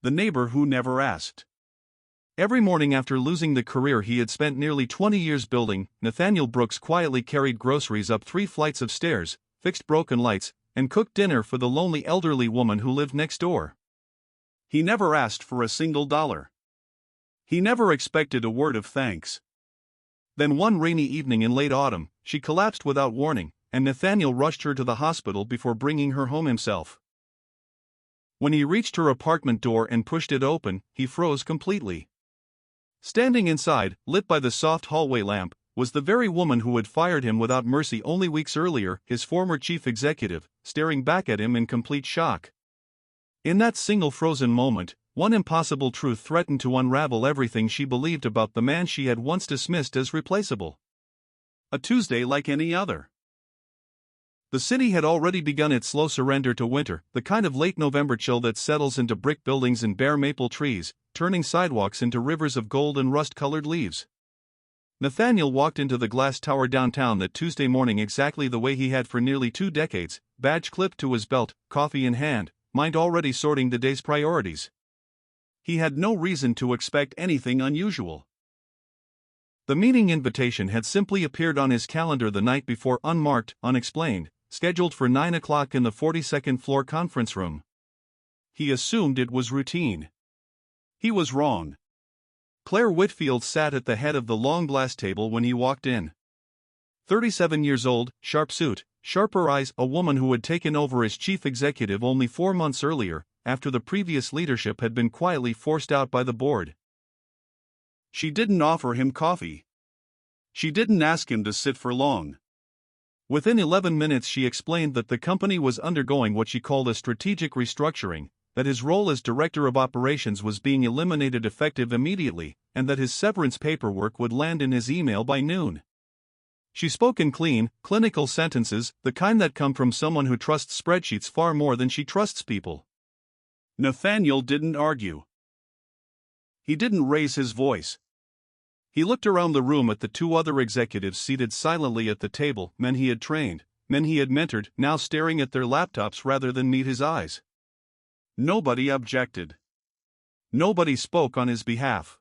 The neighbor who never asked. Every morning after losing the career he had spent nearly 20 years building, Nathaniel Brooks quietly carried groceries up 3 flights of stairs, fixed broken lights, and cooked dinner for the lonely elderly woman who lived next door. He never asked for a single dollar. He never expected a word of thanks. Then one rainy evening in late autumn, she collapsed without warning, and Nathaniel rushed her to the hospital before bringing her home himself. When he reached her apartment door and pushed it open, he froze completely. Standing inside, lit by the soft hallway lamp, was the very woman who had fired him without mercy only weeks earlier, his former chief executive, staring back at him in complete shock. In that single frozen moment, one impossible truth threatened to unravel everything she believed about the man she had once dismissed as replaceable. A Tuesday like any other. The city had already begun its slow surrender to winter, the kind of late November chill that settles into brick buildings and bare maple trees, turning sidewalks into rivers of gold and rust-colored leaves. Nathaniel walked into the glass tower downtown that Tuesday morning exactly the way he had for nearly 2 decades, badge clipped to his belt, coffee in hand, mind already sorting the day's priorities. He had no reason to expect anything unusual. The meeting invitation had simply appeared on his calendar the night before, unmarked, unexplained, scheduled for 9 o'clock in the 42nd floor conference room. He assumed it was routine. He was wrong. Claire Whitfield sat at the head of the long glass table when he walked in. 37 years old, sharp suit, sharper eyes, a woman who had taken over as chief executive only 4 months earlier, after the previous leadership had been quietly forced out by the board. She didn't offer him coffee. She didn't ask him to sit for long. Within 11 minutes she explained that the company was undergoing what she called a strategic restructuring, that his role as director of operations was being eliminated effective immediately, and that his severance paperwork would land in his email by noon. She spoke in clean, clinical sentences, the kind that come from someone who trusts spreadsheets far more than she trusts people. Nathaniel didn't argue. He didn't raise his voice. He looked around the room at the 2 other executives seated silently at the table, men he had trained, men he had mentored, now staring at their laptops rather than meet his eyes. Nobody objected. Nobody spoke on his behalf.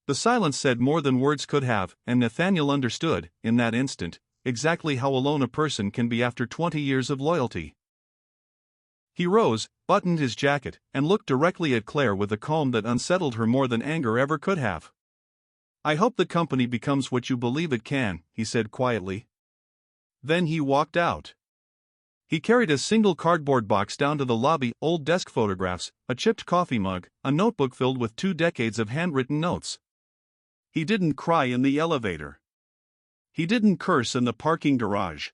The silence said more than words could have, and Nathaniel understood, in that instant, exactly how alone a person can be after 20 years of loyalty. He rose, buttoned his jacket, and looked directly at Claire with a calm that unsettled her more than anger ever could have. "I hope the company becomes what you believe it can," he said quietly. Then he walked out. He carried a single cardboard box down to the lobby, old desk photographs, a chipped coffee mug, a notebook filled with 2 decades of handwritten notes. He didn't cry in the elevator. He didn't curse in the parking garage.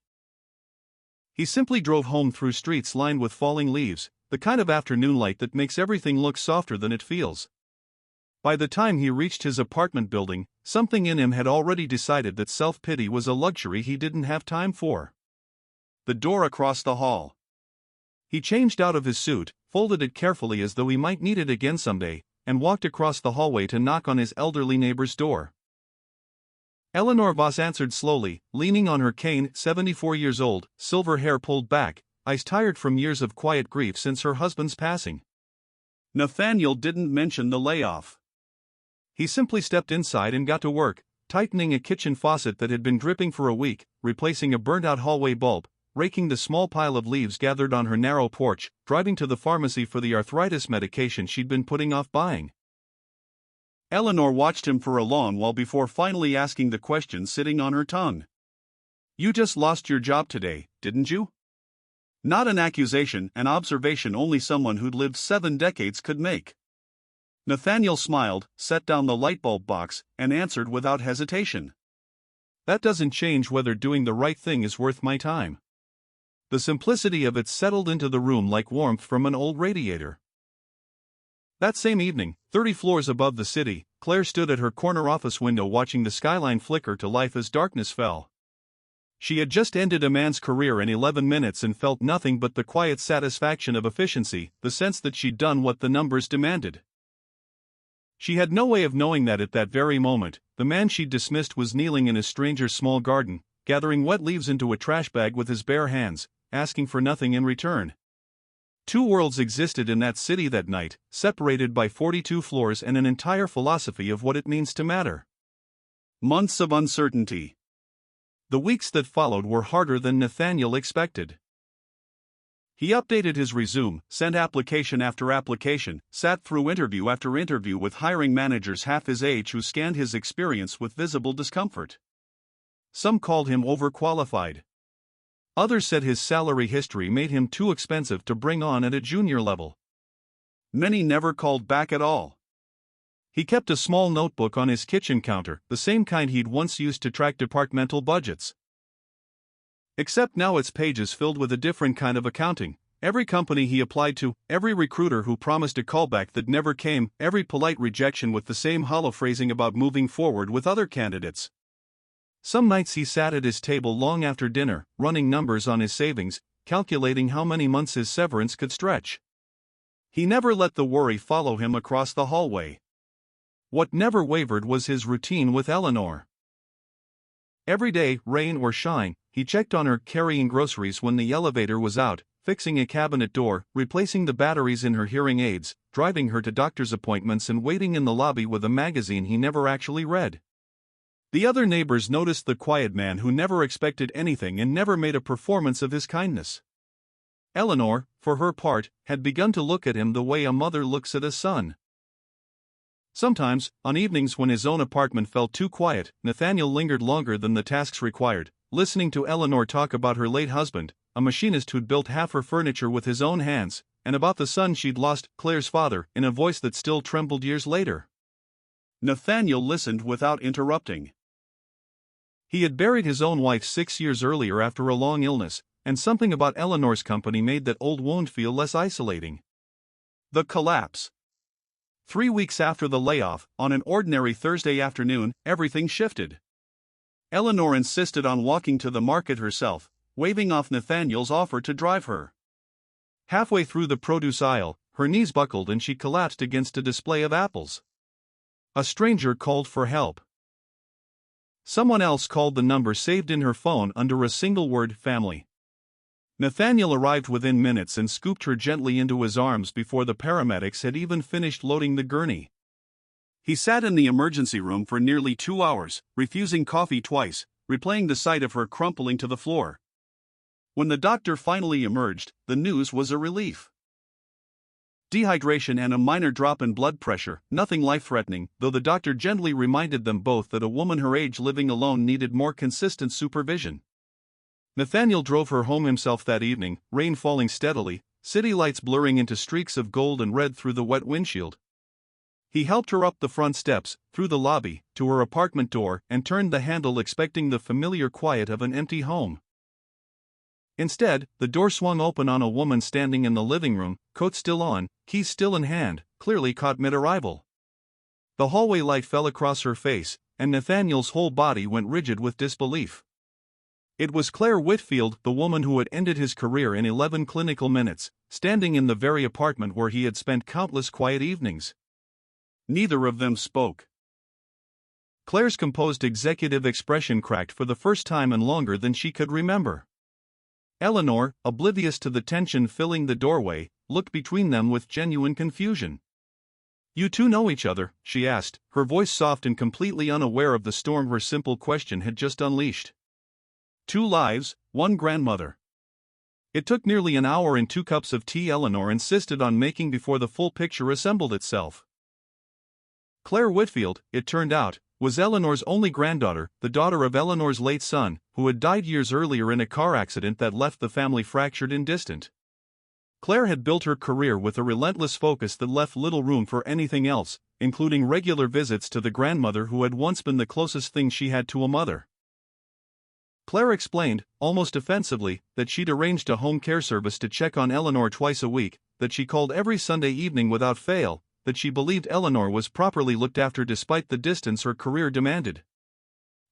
He simply drove home through streets lined with falling leaves, the kind of afternoon light that makes everything look softer than it feels. By the time he reached his apartment building, something in him had already decided that self-pity was a luxury he didn't have time for. The door across the hall. He changed out of his suit, folded it carefully as though he might need it again someday, and walked across the hallway to knock on his elderly neighbor's door. Eleanor Voss answered slowly, leaning on her cane, 74 years old, silver hair pulled back, eyes tired from years of quiet grief since her husband's passing. Nathaniel didn't mention the layoff. He simply stepped inside and got to work, tightening a kitchen faucet that had been dripping for a week, replacing a burnt-out hallway bulb, raking the small pile of leaves gathered on her narrow porch, driving to the pharmacy for the arthritis medication she'd been putting off buying. Eleanor watched him for a long while before finally asking the question sitting on her tongue. "You just lost your job today, didn't you?" Not an accusation, an observation only someone who'd lived 7 decades could make. Nathaniel smiled, set down the light bulb box, and answered without hesitation. "That doesn't change whether doing the right thing is worth my time." The simplicity of it settled into the room like warmth from an old radiator. That same evening, 30 floors above the city, Claire stood at her corner office window watching the skyline flicker to life as darkness fell. She had just ended a man's career in 11 minutes and felt nothing but the quiet satisfaction of efficiency, the sense that she'd done what the numbers demanded. She had no way of knowing that at that very moment, the man she'd dismissed was kneeling in a stranger's small garden, gathering wet leaves into a trash bag with his bare hands, asking for nothing in return. Two worlds existed in that city that night, separated by 42 floors and an entire philosophy of what it means to matter. Months of uncertainty. The weeks that followed were harder than Nathaniel expected. He updated his resume, sent application after application, sat through interview after interview with hiring managers half his age who scanned his experience with visible discomfort. Some called him overqualified. Others said his salary history made him too expensive to bring on at a junior level. Many never called back at all. He kept a small notebook on his kitchen counter, the same kind he'd once used to track departmental budgets. Except now its pages filled with a different kind of accounting. Every company he applied to, every recruiter who promised a callback that never came, every polite rejection with the same hollow phrasing about moving forward with other candidates. Some nights he sat at his table long after dinner, running numbers on his savings, calculating how many months his severance could stretch. He never let the worry follow him across the hallway. What never wavered was his routine with Eleanor. Every day, rain or shine, he checked on her, carrying groceries when the elevator was out, fixing a cabinet door, replacing the batteries in her hearing aids, driving her to doctor's appointments and waiting in the lobby with a magazine he never actually read. The other neighbors noticed the quiet man who never expected anything and never made a performance of his kindness. Eleanor, for her part, had begun to look at him the way a mother looks at a son. Sometimes, on evenings when his own apartment felt too quiet, Nathaniel lingered longer than the tasks required, listening to Eleanor talk about her late husband, a machinist who'd built half her furniture with his own hands, and about the son she'd lost, Claire's father, in a voice that still trembled years later. Nathaniel listened without interrupting. He had buried his own wife 6 years earlier after a long illness, and something about Eleanor's company made that old wound feel less isolating. The collapse. 3 weeks after the layoff, on an ordinary Thursday afternoon, everything shifted. Eleanor insisted on walking to the market herself, waving off Nathaniel's offer to drive her. Halfway through the produce aisle, her knees buckled and she collapsed against a display of apples. A stranger called for help. Someone else called the number saved in her phone under a single word, family. Nathaniel arrived within minutes and scooped her gently into his arms before the paramedics had even finished loading the gurney. He sat in the emergency room for nearly 2 hours, refusing coffee twice, replaying the sight of her crumpling to the floor. When the doctor finally emerged, the news was a relief. Dehydration and a minor drop in blood pressure, nothing life-threatening, though the doctor gently reminded them both that a woman her age living alone needed more consistent supervision. Nathaniel drove her home himself that evening, rain falling steadily, city lights blurring into streaks of gold and red through the wet windshield. He helped her up the front steps, through the lobby, to her apartment door, and turned the handle expecting the familiar quiet of an empty home. Instead, the door swung open on a woman standing in the living room, coat still on, keys still in hand, clearly caught mid-arrival. The hallway light fell across her face, and Nathaniel's whole body went rigid with disbelief. It was Claire Whitfield, the woman who had ended his career in 11 clinical minutes, standing in the very apartment where he had spent countless quiet evenings. Neither of them spoke. Claire's composed executive expression cracked for the first time in longer than she could remember. Eleanor, oblivious to the tension filling the doorway, looked between them with genuine confusion. "You two know each other?" she asked, her voice soft and completely unaware of the storm her simple question had just unleashed. "2 lives, 1 grandmother." It took nearly an hour and 2 cups of tea Eleanor insisted on making before the full picture assembled itself. Claire Whitfield, it turned out, was Eleanor's only granddaughter, the daughter of Eleanor's late son, who had died years earlier in a car accident that left the family fractured and distant. Claire had built her career with a relentless focus that left little room for anything else, including regular visits to the grandmother who had once been the closest thing she had to a mother. Claire explained, almost offensively, that she'd arranged a home care service to check on Eleanor twice a week, that she called every Sunday evening without fail, that she believed Eleanor was properly looked after despite the distance her career demanded.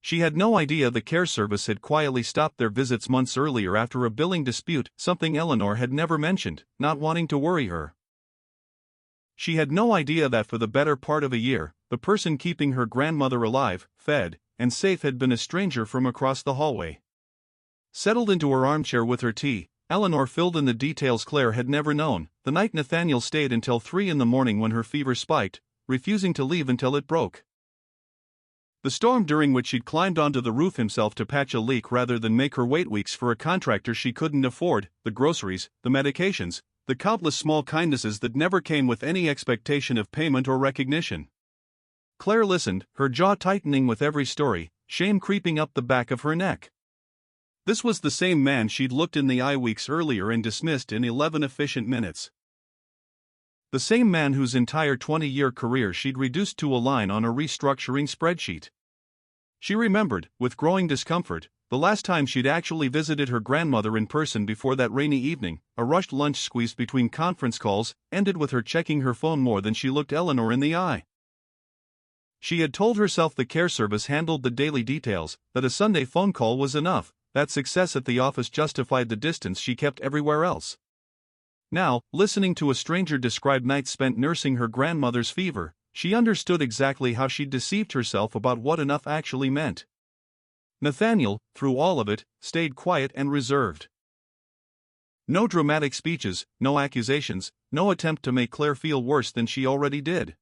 She had no idea the care service had quietly stopped their visits months earlier after a billing dispute, something Eleanor had never mentioned, not wanting to worry her. She had no idea that for the better part of a year, the person keeping her grandmother alive, fed, and safe had been a stranger from across the hallway. Settled into her armchair with her tea, Eleanor filled in the details Claire had never known. The night Nathaniel stayed until 3 in the morning when her fever spiked, refusing to leave until it broke. The storm during which she'd climbed onto the roof himself to patch a leak rather than make her wait weeks for a contractor she couldn't afford, the groceries, the medications, the countless small kindnesses that never came with any expectation of payment or recognition. Claire listened, her jaw tightening with every story, shame creeping up the back of her neck. This was the same man she'd looked in the eye weeks earlier and dismissed in 11 efficient minutes. The same man whose entire 20-year career she'd reduced to a line on a restructuring spreadsheet. She remembered, with growing discomfort, the last time she'd actually visited her grandmother in person before that rainy evening. A rushed lunch squeezed between conference calls ended with her checking her phone more than she looked Eleanor in the eye. She had told herself the care service handled the daily details, that a Sunday phone call was enough, that success at the office justified the distance she kept everywhere else. Now, listening to a stranger describe nights spent nursing her grandmother's fever, she understood exactly how she'd deceived herself about what enough actually meant. Nathaniel, through all of it, stayed quiet and reserved. No dramatic speeches, no accusations, no attempt to make Claire feel worse than she already did.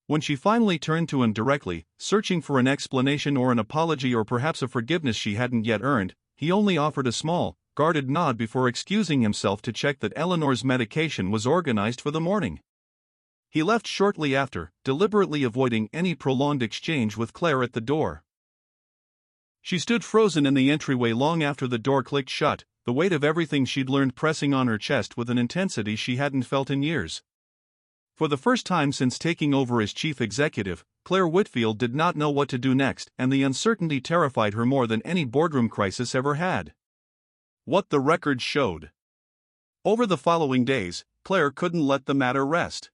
When she finally turned to him directly, searching for an explanation or an apology or perhaps a forgiveness she hadn't yet earned, he only offered a small, guarded nod before excusing himself to check that Eleanor's medication was organized for the morning. He left shortly after, deliberately avoiding any prolonged exchange with Claire at the door. She stood frozen in the entryway long after the door clicked shut, the weight of everything she'd learned pressing on her chest with an intensity she hadn't felt in years. For the first time since taking over as chief executive, Claire Whitfield did not know what to do next, and the uncertainty terrified her more than any boardroom crisis ever had. What the records showed. Over the following days, Claire couldn't let the matter rest.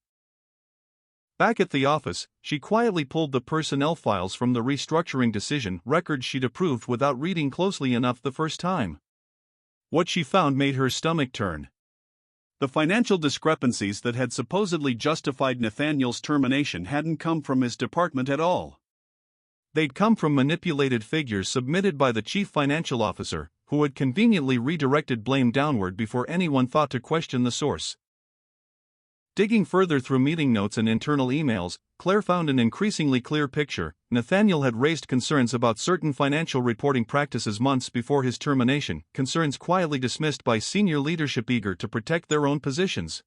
Back at the office, she quietly pulled the personnel files from the restructuring decision records she'd approved without reading closely enough the first time. What she found made her stomach turn. The financial discrepancies that had supposedly justified Nathaniel's termination hadn't come from his department at all. They'd come from manipulated figures submitted by the chief financial officer, who had conveniently redirected blame downward before anyone thought to question the source. Digging further through meeting notes and internal emails, Claire found an increasingly clear picture. Nathaniel had raised concerns about certain financial reporting practices months before his termination, concerns quietly dismissed by senior leadership eager to protect their own positions.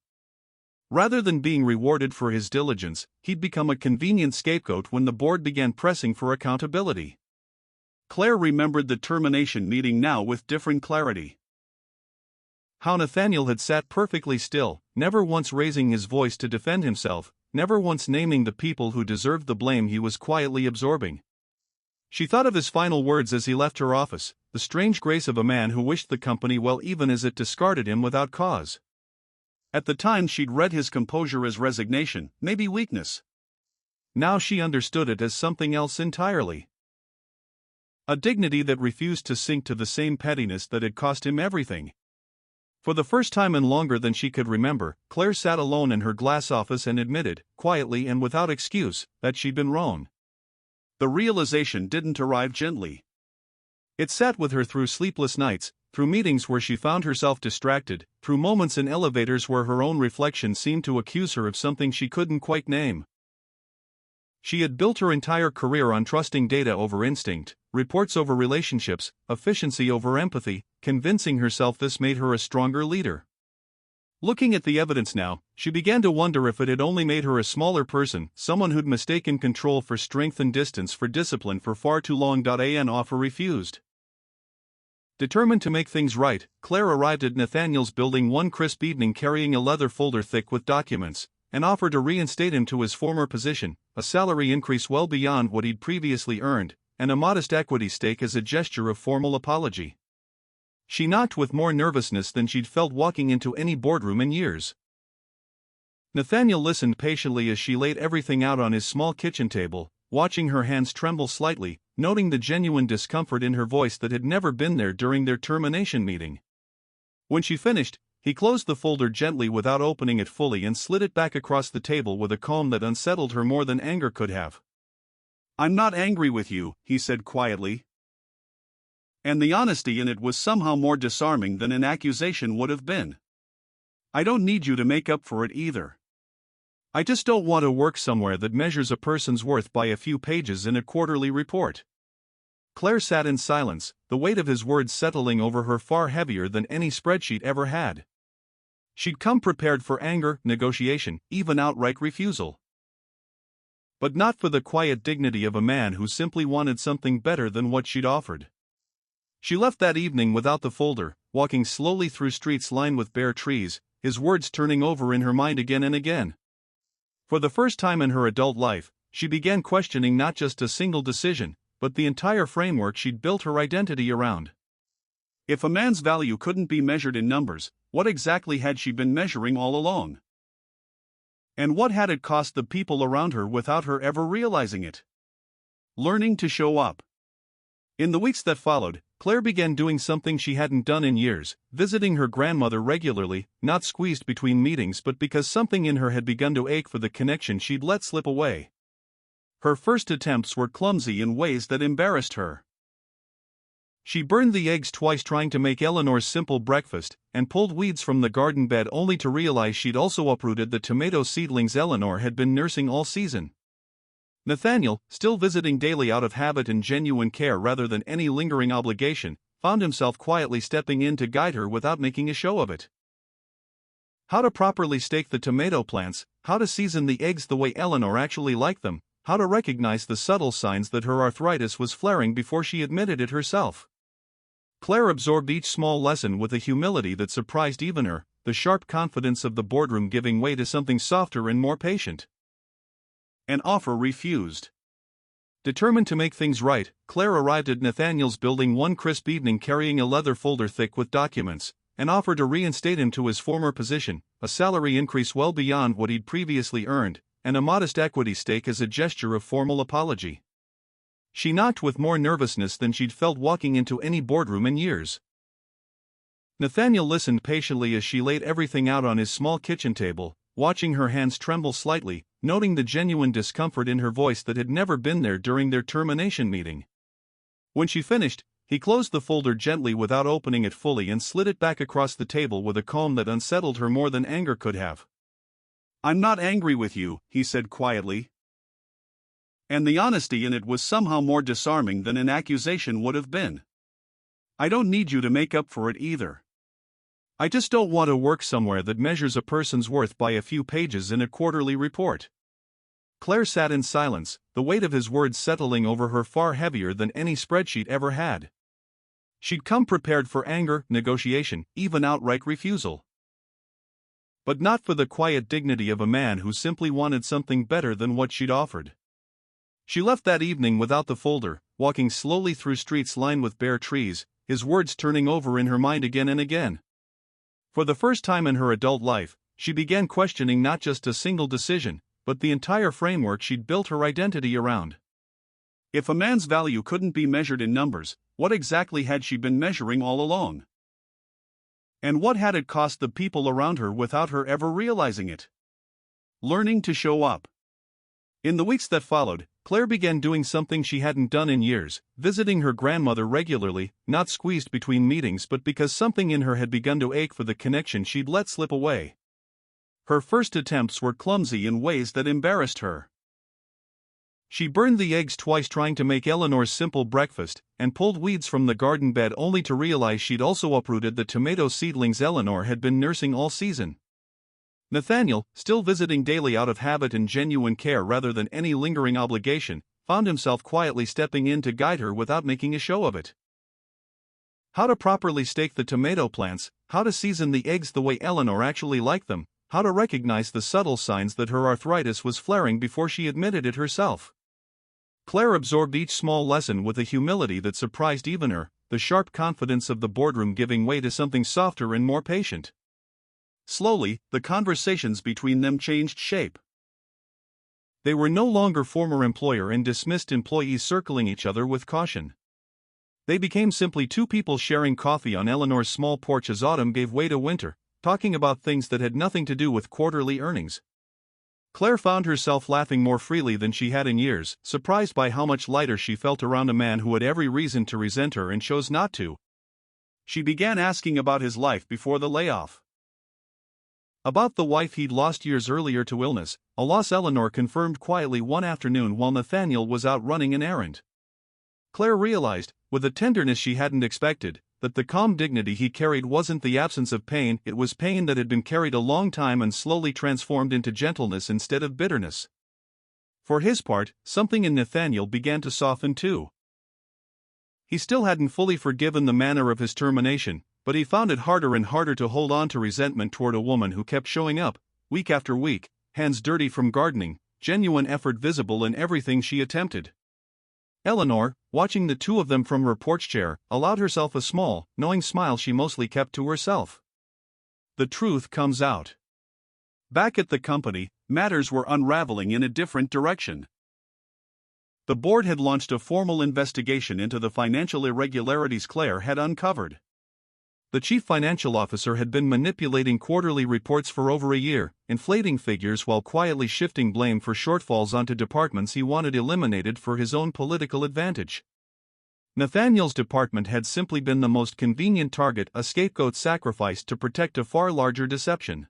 Rather than being rewarded for his diligence, he'd become a convenient scapegoat when the board began pressing for accountability. Claire remembered the termination meeting now with different clarity. How Nathaniel had sat perfectly still, never once raising his voice to defend himself, never once naming the people who deserved the blame he was quietly absorbing. She thought of his final words as he left her office, the strange grace of a man who wished the company well even as it discarded him without cause. At the time she'd read his composure as resignation, maybe weakness. Now she understood it as something else entirely. A dignity that refused to sink to the same pettiness that had cost him everything. For the first time in longer than she could remember, Claire sat alone in her glass office and admitted, quietly and without excuse, that she'd been wrong. The realization didn't arrive gently. It sat with her through sleepless nights, through meetings where she found herself distracted, through moments in elevators where her own reflection seemed to accuse her of something she couldn't quite name. She had built her entire career on trusting data over instinct, reports over relationships, efficiency over empathy, convincing herself this made her a stronger leader. Looking at the evidence now, she began to wonder if it had only made her a smaller person, someone who'd mistaken control for strength and distance for discipline for far too long. An offer refused. Determined to make things right, Claire arrived at Nathaniel's building one crisp evening carrying a leather folder thick with documents, and offered to reinstate him to his former position, a salary increase well beyond what he'd previously earned, and a modest equity stake as a gesture of formal apology. She knocked with more nervousness than she'd felt walking into any boardroom in years. Nathaniel listened patiently as she laid everything out on his small kitchen table, watching her hands tremble slightly, noting the genuine discomfort in her voice that had never been there during their termination meeting. When she finished, he closed the folder gently without opening it fully and slid it back across the table with a calm that unsettled her more than anger could have. "I'm not angry with you," he said quietly. And the honesty in it was somehow more disarming than an accusation would have been. I don't need you to make up for it either. I just don't want to work somewhere that measures a person's worth by a few pages in a quarterly report. Claire sat in silence, the weight of his words settling over her far heavier than any spreadsheet ever had. She'd come prepared for anger, negotiation, even outright refusal. But not for the quiet dignity of a man who simply wanted something better than what she'd offered. She left that evening without the folder, walking slowly through streets lined with bare trees, his words turning over in her mind again and again. For the first time in her adult life, she began questioning not just a single decision, but the entire framework she'd built her identity around. If a man's value couldn't be measured in numbers, what exactly had she been measuring all along? And what had it cost the people around her without her ever realizing it? Learning to show up. In the weeks that followed, Claire began doing something she hadn't done in years, visiting her grandmother regularly, not squeezed between meetings but because something in her had begun to ache for the connection she'd let slip away. Her first attempts were clumsy in ways that embarrassed her. She burned the eggs twice trying to make Eleanor's simple breakfast, and pulled weeds from the garden bed only to realize she'd also uprooted the tomato seedlings Eleanor had been nursing all season. Nathaniel, still visiting daily out of habit and genuine care rather than any lingering obligation, found himself quietly stepping in to guide her without making a show of it. How to properly stake the tomato plants, how to season the eggs the way Eleanor actually liked them, how to recognize the subtle signs that her arthritis was flaring before she admitted it herself. Claire absorbed each small lesson with a humility that surprised even her, the sharp confidence of the boardroom giving way to something softer and more patient. An offer refused. Determined to make things right, Claire arrived at Nathaniel's building one crisp evening carrying a leather folder thick with documents, and offered to reinstate him to his former position, a salary increase well beyond what he'd previously earned, and a modest equity stake as a gesture of formal apology. She knocked with more nervousness than she'd felt walking into any boardroom in years. Nathaniel listened patiently as she laid everything out on his small kitchen table, watching her hands tremble slightly, noting the genuine discomfort in her voice that had never been there during their termination meeting. When she finished, he closed the folder gently without opening it fully and slid it back across the table with a calm that unsettled her more than anger could have. "I'm not angry with you," he said quietly. And the honesty in it was somehow more disarming than an accusation would have been. "I don't need you to make up for it either. I just don't want to work somewhere that measures a person's worth by a few pages in a quarterly report." Claire sat in silence, the weight of his words settling over her far heavier than any spreadsheet ever had. She'd come prepared for anger, negotiation, even outright refusal. But not for the quiet dignity of a man who simply wanted something better than what she'd offered. She left that evening without the folder, walking slowly through streets lined with bare trees, his words turning over in her mind again and again. For the first time in her adult life, she began questioning not just a single decision, but the entire framework she'd built her identity around. If a man's value couldn't be measured in numbers, what exactly had she been measuring all along? And what had it cost the people around her without her ever realizing it? Learning to show up. In the weeks that followed, Claire began doing something she hadn't done in years, visiting her grandmother regularly, not squeezed between meetings but because something in her had begun to ache for the connection she'd let slip away. Her first attempts were clumsy in ways that embarrassed her. She burned the eggs twice trying to make Eleanor's simple breakfast, and pulled weeds from the garden bed only to realize she'd also uprooted the tomato seedlings Eleanor had been nursing all season. Nathaniel, still visiting daily out of habit and genuine care rather than any lingering obligation, found himself quietly stepping in to guide her without making a show of it. How to properly stake the tomato plants, how to season the eggs the way Eleanor actually liked them, how to recognize the subtle signs that her arthritis was flaring before she admitted it herself. Claire absorbed each small lesson with a humility that surprised even her, the sharp confidence of the boardroom giving way to something softer and more patient. Slowly, the conversations between them changed shape. They were no longer former employer and dismissed employees circling each other with caution. They became simply two people sharing coffee on Eleanor's small porch as autumn gave way to winter, talking about things that had nothing to do with quarterly earnings. Claire found herself laughing more freely than she had in years, surprised by how much lighter she felt around a man who had every reason to resent her and chose not to. She began asking about his life before the layoff. About the wife he'd lost years earlier to illness, a loss Eleanor confirmed quietly one afternoon while Nathaniel was out running an errand. Claire realized, with a tenderness she hadn't expected, that the calm dignity he carried wasn't the absence of pain, it was pain that had been carried a long time and slowly transformed into gentleness instead of bitterness. For his part, something in Nathaniel began to soften too. He still hadn't fully forgiven the manner of his termination, but he found it harder and harder to hold on to resentment toward a woman who kept showing up, week after week, hands dirty from gardening, genuine effort visible in everything she attempted. Eleanor, watching the two of them from her porch chair, allowed herself a small, knowing smile she mostly kept to herself. The truth comes out. Back at the company, matters were unraveling in a different direction. The board had launched a formal investigation into the financial irregularities Claire had uncovered. The chief financial officer had been manipulating quarterly reports for over a year, inflating figures while quietly shifting blame for shortfalls onto departments he wanted eliminated for his own political advantage. Nathaniel's department had simply been the most convenient target, a scapegoat sacrificed to protect a far larger deception.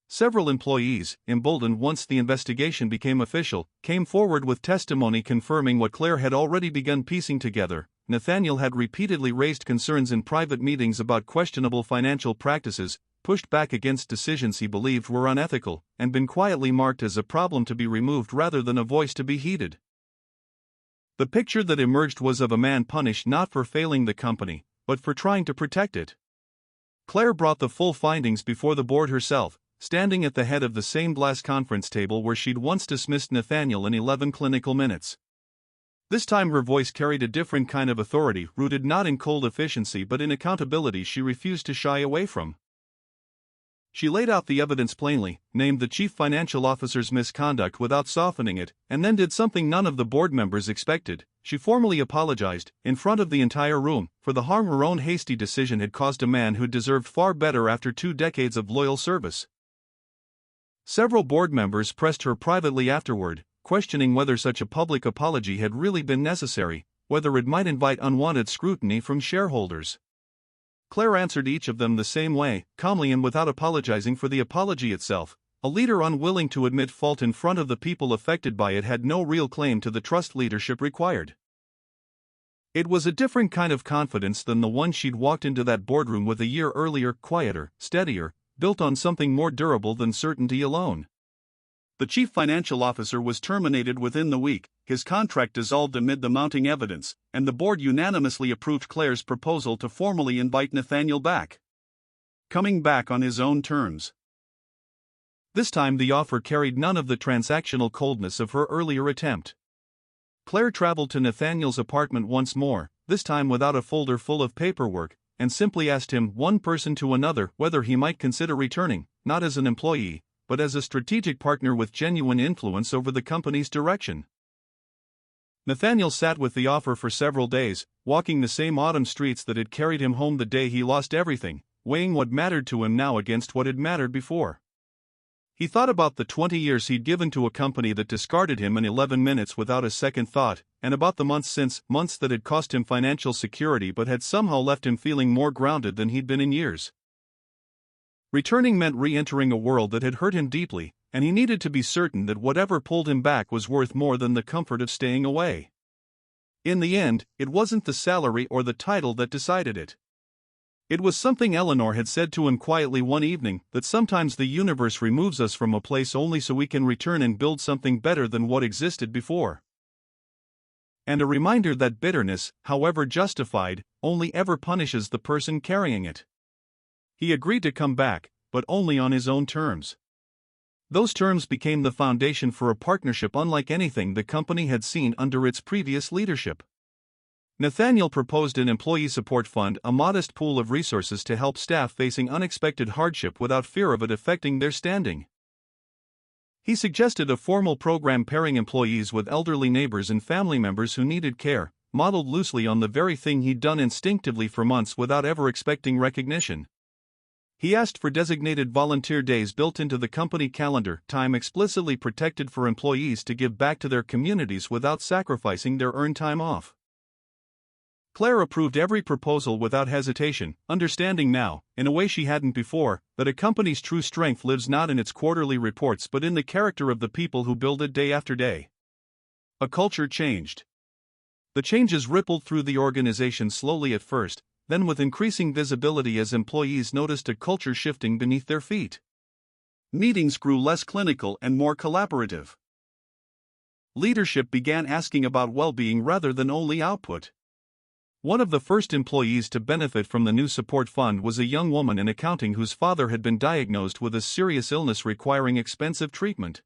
Several employees, emboldened once the investigation became official, came forward with testimony confirming what Claire had already begun piecing together. Nathaniel had repeatedly raised concerns in private meetings about questionable financial practices, pushed back against decisions he believed were unethical, and been quietly marked as a problem to be removed rather than a voice to be heeded. The picture that emerged was of a man punished not for failing the company, but for trying to protect it. Claire brought the full findings before the board herself, standing at the head of the same glass conference table where she'd once dismissed Nathaniel in 11 clinical minutes. This time her voice carried a different kind of authority, rooted not in cold efficiency but in accountability she refused to shy away from. She laid out the evidence plainly, named the chief financial officer's misconduct without softening it, and then did something none of the board members expected. She formally apologized, in front of the entire room, for the harm her own hasty decision had caused a man who deserved far better after 2 decades of loyal service. Several board members pressed her privately afterward, questioning whether such a public apology had really been necessary, whether it might invite unwanted scrutiny from shareholders. Claire answered each of them the same way, calmly and without apologizing for the apology itself. A leader unwilling to admit fault in front of the people affected by it had no real claim to the trust leadership required. It was a different kind of confidence than the one she'd walked into that boardroom with a year earlier, quieter, steadier, built on something more durable than certainty alone. The chief financial officer was terminated within the week, his contract dissolved amid the mounting evidence, and the board unanimously approved Claire's proposal to formally invite Nathaniel back. Coming back on his own terms. This time the offer carried none of the transactional coldness of her earlier attempt. Claire traveled to Nathaniel's apartment once more, this time without a folder full of paperwork, and simply asked him, one person to another, whether he might consider returning, not as an employee, but as a strategic partner with genuine influence over the company's direction. Nathaniel sat with the offer for several days, walking the same autumn streets that had carried him home the day he lost everything, weighing what mattered to him now against what had mattered before. He thought about the 20 years he'd given to a company that discarded him in 11 minutes without a second thought, and about the months since, months that had cost him financial security but had somehow left him feeling more grounded than he'd been in years. Returning meant re-entering a world that had hurt him deeply, and he needed to be certain that whatever pulled him back was worth more than the comfort of staying away. In the end, it wasn't the salary or the title that decided it. It was something Eleanor had said to him quietly one evening, that sometimes the universe removes us from a place only so we can return and build something better than what existed before. And a reminder that bitterness, however justified, only ever punishes the person carrying it. He agreed to come back, but only on his own terms. Those terms became the foundation for a partnership unlike anything the company had seen under its previous leadership. Nathaniel proposed an employee support fund, a modest pool of resources to help staff facing unexpected hardship without fear of it affecting their standing. He suggested a formal program pairing employees with elderly neighbors and family members who needed care, modeled loosely on the very thing he'd done instinctively for months without ever expecting recognition. He asked for designated volunteer days built into the company calendar, time explicitly protected for employees to give back to their communities without sacrificing their earned time off. Claire approved every proposal without hesitation, understanding now, in a way she hadn't before, that a company's true strength lives not in its quarterly reports but in the character of the people who build it day after day. A culture changed. The changes rippled through the organization slowly at first, then with increasing visibility as employees noticed a culture shifting beneath their feet. Meetings grew less clinical and more collaborative. Leadership began asking about well-being rather than only output. One of the first employees to benefit from the new support fund was a young woman in accounting whose father had been diagnosed with a serious illness requiring expensive treatment.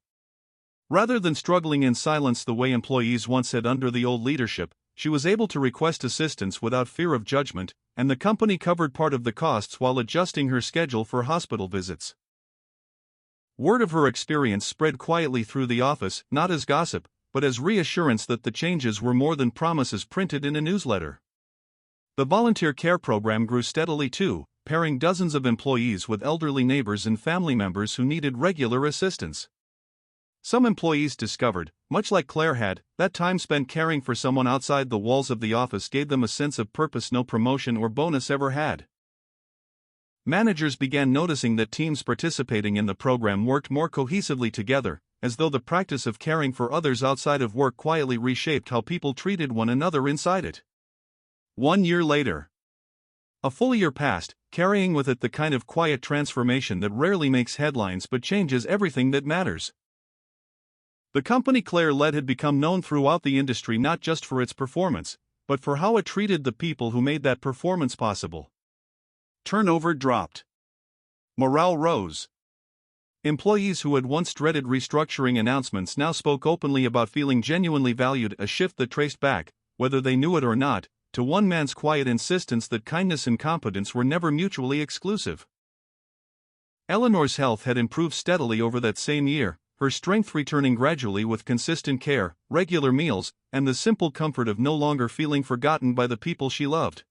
Rather than struggling in silence the way employees once had under the old leadership, she was able to request assistance without fear of judgment, and the company covered part of the costs while adjusting her schedule for hospital visits. Word of her experience spread quietly through the office, not as gossip, but as reassurance that the changes were more than promises printed in a newsletter. The volunteer care program grew steadily too, pairing dozens of employees with elderly neighbors and family members who needed regular assistance. Some employees discovered, much like Claire had, that time spent caring for someone outside the walls of the office gave them a sense of purpose no promotion or bonus ever had. Managers began noticing that teams participating in the program worked more cohesively together, as though the practice of caring for others outside of work quietly reshaped how people treated one another inside it. 1 year later. A full year passed, carrying with it the kind of quiet transformation that rarely makes headlines but changes everything that matters. The company Claire led had become known throughout the industry not just for its performance, but for how it treated the people who made that performance possible. Turnover dropped. Morale rose. Employees who had once dreaded restructuring announcements now spoke openly about feeling genuinely valued, a shift that traced back, whether they knew it or not, to one man's quiet insistence that kindness and competence were never mutually exclusive. Eleanor's health had improved steadily over that same year, her strength returning gradually with consistent care, regular meals, and the simple comfort of no longer feeling forgotten by the people she loved.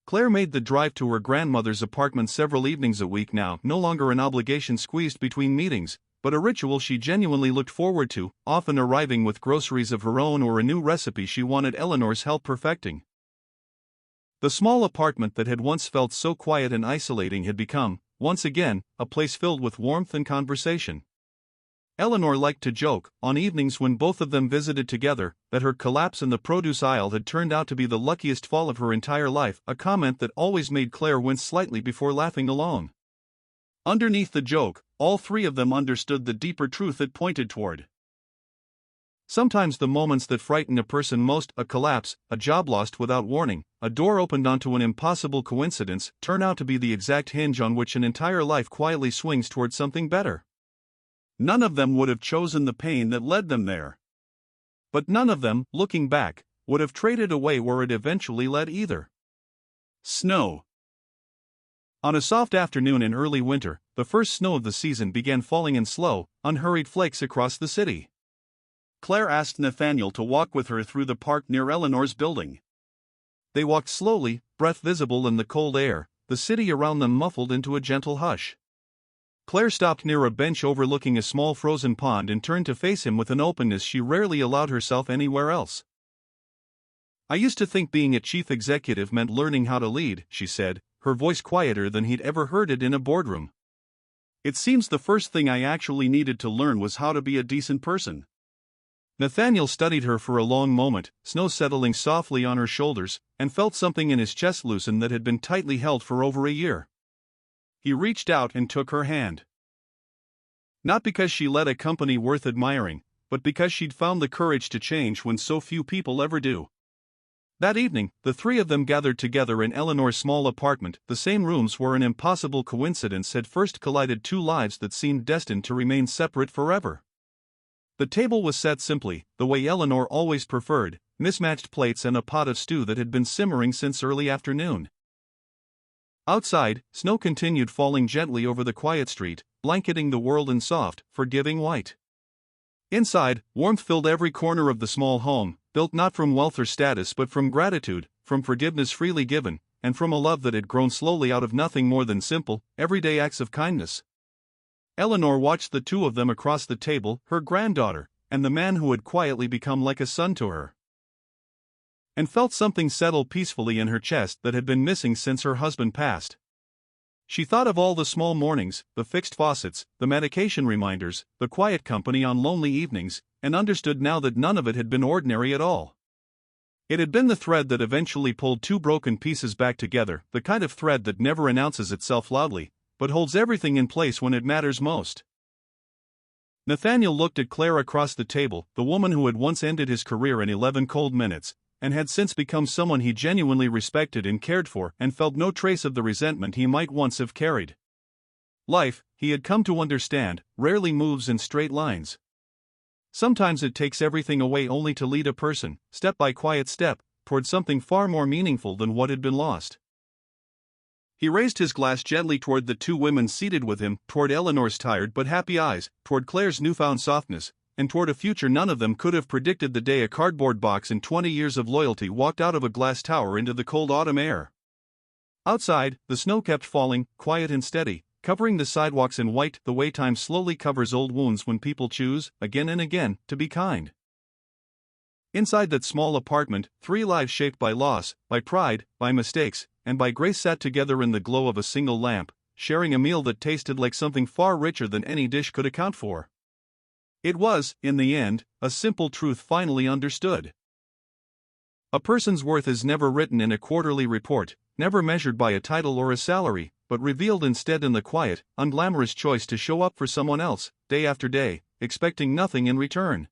Claire made the drive to her grandmother's apartment several evenings a week now, no longer an obligation squeezed between meetings, but a ritual she genuinely looked forward to, often arriving with groceries of her own or a new recipe she wanted Eleanor's help perfecting. The small apartment that had once felt so quiet and isolating had become, once again, a place filled with warmth and conversation. Eleanor liked to joke, on evenings when both of them visited together, that her collapse in the produce aisle had turned out to be the luckiest fall of her entire life, a comment that always made Claire wince slightly before laughing along. Underneath the joke, all three of them understood the deeper truth it pointed toward. Sometimes the moments that frighten a person most, a collapse, a job lost without warning, a door opened onto an impossible coincidence, turn out to be the exact hinge on which an entire life quietly swings toward something better. None of them would have chosen the pain that led them there. But none of them, looking back, would have traded away where it eventually led either. Snow. On a soft afternoon in early winter, the first snow of the season began falling in slow, unhurried flakes across the city. Claire asked Nathaniel to walk with her through the park near Eleanor's building. They walked slowly, breath visible in the cold air, the city around them muffled into a gentle hush. Claire stopped near a bench overlooking a small frozen pond and turned to face him with an openness she rarely allowed herself anywhere else. "I used to think being a chief executive meant learning how to lead," she said, her voice quieter than he'd ever heard it in a boardroom. "It seems the first thing I actually needed to learn was how to be a decent person." Nathaniel studied her for a long moment, snow settling softly on her shoulders, and felt something in his chest loosen that had been tightly held for over a year. He reached out and took her hand. Not because she led a company worth admiring, but because she'd found the courage to change when so few people ever do. That evening, the three of them gathered together in Eleanor's small apartment, the same rooms where an impossible coincidence had first collided two lives that seemed destined to remain separate forever. The table was set simply, the way Eleanor always preferred, mismatched plates and a pot of stew that had been simmering since early afternoon. Outside, snow continued falling gently over the quiet street, blanketing the world in soft, forgiving white. Inside, warmth filled every corner of the small home, built not from wealth or status but from gratitude, from forgiveness freely given, and from a love that had grown slowly out of nothing more than simple, everyday acts of kindness. Eleanor watched the two of them across the table, her granddaughter, and the man who had quietly become like a son to her, and felt something settle peacefully in her chest that had been missing since her husband passed. She thought of all the small mornings, the fixed faucets, the medication reminders, the quiet company on lonely evenings, and understood now that none of it had been ordinary at all. It had been the thread that eventually pulled two broken pieces back together, the kind of thread that never announces itself loudly, but holds everything in place when it matters most. Nathaniel looked at Claire across the table, the woman who had once ended his career in 11 cold minutes, and had since become someone he genuinely respected and cared for, and felt no trace of the resentment he might once have carried. Life, he had come to understand, rarely moves in straight lines. Sometimes it takes everything away only to lead a person, step by quiet step, toward something far more meaningful than what had been lost. He raised his glass gently toward the two women seated with him, toward Eleanor's tired but happy eyes, toward Claire's newfound softness, and toward a future none of them could have predicted the day a cardboard box and 20 years of loyalty walked out of a glass tower into the cold autumn air. Outside, the snow kept falling, quiet and steady, covering the sidewalks in white the way time slowly covers old wounds when people choose, again and again, to be kind. Inside that small apartment, three lives shaped by loss, by pride, by mistakes, and by grace sat together in the glow of a single lamp, sharing a meal that tasted like something far richer than any dish could account for. It was, in the end, a simple truth finally understood. A person's worth is never written in a quarterly report, never measured by a title or a salary, but revealed instead in the quiet, unglamorous choice to show up for someone else, day after day, expecting nothing in return.